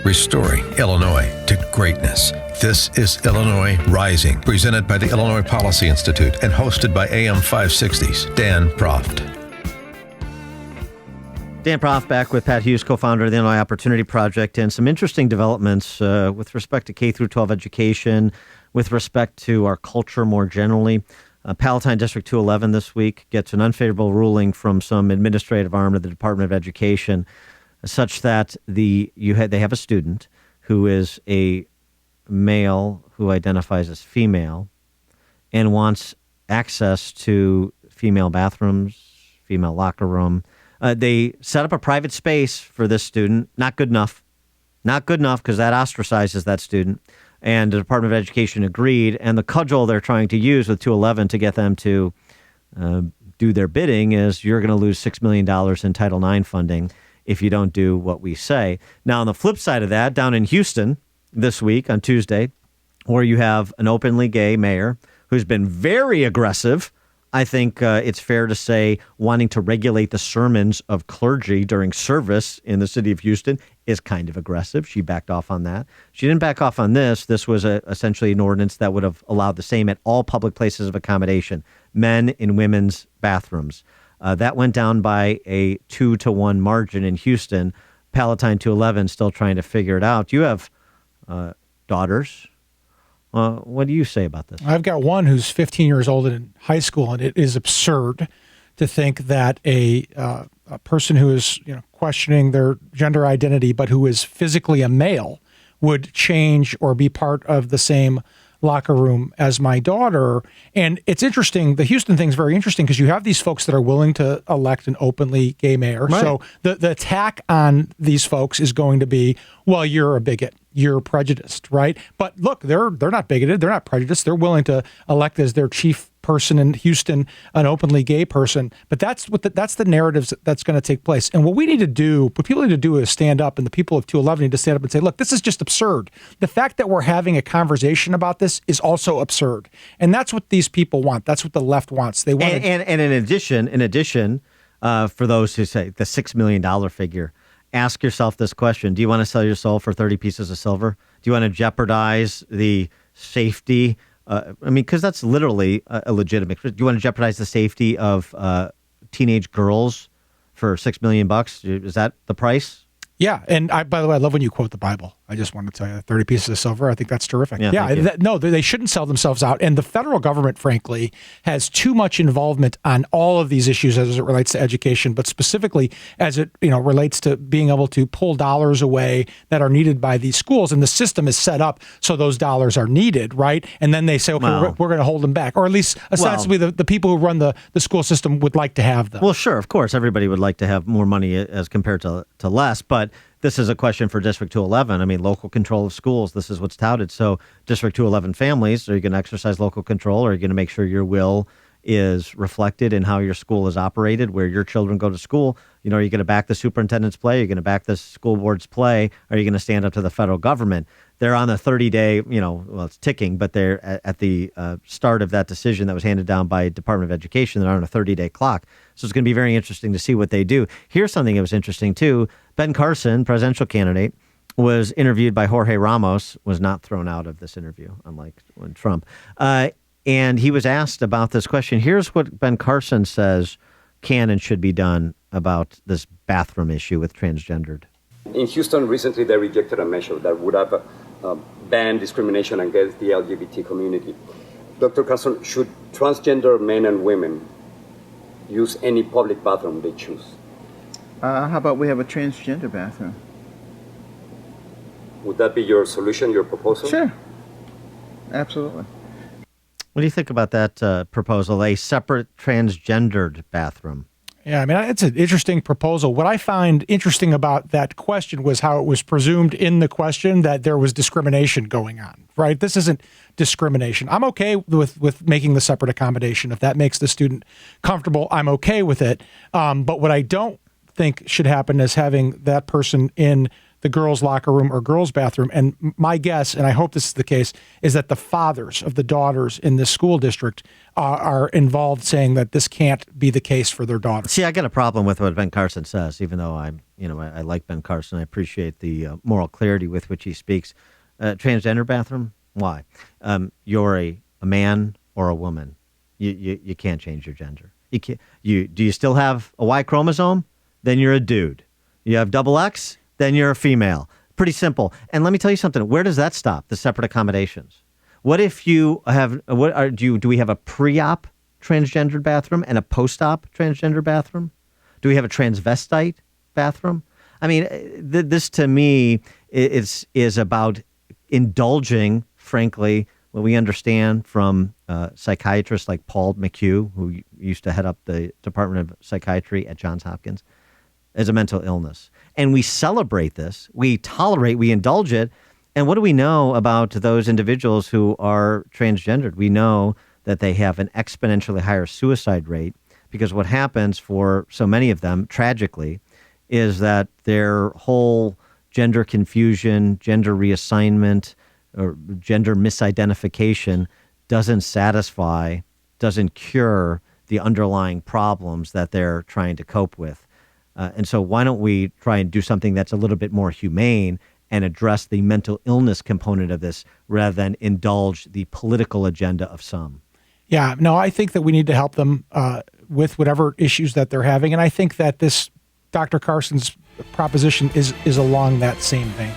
restoring Illinois to greatness. This is Illinois Rising, presented by the Illinois Policy Institute and hosted by AM 560's Dan Proft. Dan Proft back with Pat Hughes, co-founder of the Illinois Opportunity Project, and some interesting developments with respect to K through 12 education, with respect to our culture more generally. Palatine District 211 this week gets an unfavorable ruling from some administrative arm of the Department of Education, such that they have a student who is a male who identifies as female and wants access to female bathrooms, female locker room. They set up a private space for this student. Not good enough. Not good enough because that ostracizes that student. And the Department of Education agreed. And the cudgel they're trying to use with 211 to get them to do their bidding is you're going to lose $6 million in Title IX funding if you don't do what we say. Now, on the flip side of that, down in Houston this week on Tuesday, where you have an openly gay mayor who's been very aggressive, I think it's fair to say, wanting to regulate the sermons of clergy during service in the city of Houston is kind of aggressive. She backed off on that. She didn't back off on this. This was essentially an ordinance that would have allowed the same at all public places of accommodation, men in women's bathrooms. That went down by a 2-1 margin in Houston. Palatine 211 still trying to figure it out. You have daughters. What do you say about this? I've got one who's 15 years old and in high school, and it is absurd to think that a person who is questioning their gender identity but who is physically a male would change or be part of the same locker room as my daughter. And it's interesting. The Houston thing is very interesting because you have these folks that are willing to elect an openly gay mayor. Right. So the attack on these folks is going to be, well, you're a bigot. You're prejudiced, right? But look, they're not bigoted. They're not prejudiced. They're willing to elect as their chief person in Houston an openly gay person. But that's the narratives that's going to take place. And what we need to do, what people need to do is stand up, and the people of 211 need to stand up and say, look, this is just absurd. The fact that we're having a conversation about this is also absurd. And that's what these people want. That's what the left wants. They want. And in addition, for those who say the $6 million figure, ask yourself this question. Do you want to sell your soul for 30 pieces of silver? Do you want to jeopardize the safety? Because that's literally a legitimate. Do you want to jeopardize the safety of teenage girls for $6 million? Is that the price? Yeah. And by the way, I love when you quote the Bible. I just want to tell you, 30 pieces of silver. I think that's terrific. Yeah. They shouldn't sell themselves out. And the federal government, frankly, has too much involvement on all of these issues as it relates to education, but specifically as it relates to being able to pull dollars away that are needed by these schools. And the system is set up so those dollars are needed, right? And then they say, okay, we're going to hold them back. Or at least ostensibly the people who run the school system would like to have them. Well, sure. Of course, everybody would like to have more money as compared to less. But this is a question for District 211. I mean, local control of schools, this is what's touted. So District 211 families, are you going to exercise local control? Or are you going to make sure your will is reflected in how your school is operated, where your children go to school? Are you going to back the superintendent's play? Are you going to back the school board's play? Are you going to stand up to the federal government? They're on the 30-day, it's ticking, but they're at the start of that decision that was handed down by Department of Education. They're on a 30-day clock. So it's going to be very interesting to see what they do. Here's something that was interesting, too. Ben Carson, presidential candidate, was interviewed by Jorge Ramos, was not thrown out of this interview, unlike when Trump. And he was asked about this question. Here's what Ben Carson says can and should be done about this bathroom issue with transgendered. In Houston, recently they rejected a measure that would have banned discrimination against the LGBT community. Dr. Carson, should transgender men and women use any public bathroom they choose? How about we have a transgender bathroom? Would that be your solution, your proposal? Sure. Absolutely. What do you think about that proposal, a separate transgendered bathroom? Yeah, it's an interesting proposal. What I find interesting about that question was how it was presumed in the question that there was discrimination going on, right? This isn't discrimination. I'm okay with making the separate accommodation. If that makes the student comfortable, I'm okay with it. But what I don't think should happen is having that person in the girls' locker room or girls' bathroom. And my guess, and I hope this is the case, is that the fathers of the daughters in this school district are involved, saying that this can't be the case for their daughters. See, I got a problem with what Ben Carson says, even though I like Ben Carson. I appreciate the moral clarity with which he speaks. Transgender bathroom? Why? You're a man or a woman. You can't change your gender. You can't. Do you still have a Y chromosome? Then you're a dude. You have double X? Then you're a female. Pretty simple. And let me tell you something. Where does that stop? The separate accommodations. What if you have? Do we have a pre-op transgendered bathroom and a post-op transgender bathroom? Do we have a transvestite bathroom? I mean, this to me is about indulging, frankly, what we understand from psychiatrists like Paul McHugh, who used to head up the Department of Psychiatry at Johns Hopkins, as a mental illness. And we celebrate this, we tolerate, we indulge it. And what do we know about those individuals who are transgendered? We know that they have an exponentially higher suicide rate, because what happens for so many of them, tragically, is that their whole gender confusion, gender reassignment, or gender misidentification doesn't satisfy, doesn't cure the underlying problems that they're trying to cope with. And so why don't we try and do something that's a little bit more humane and address the mental illness component of this rather than indulge the political agenda of some? Yeah, no, I think that we need to help them with whatever issues that they're having. And I think that this Dr. Carson's proposition is along that same vein.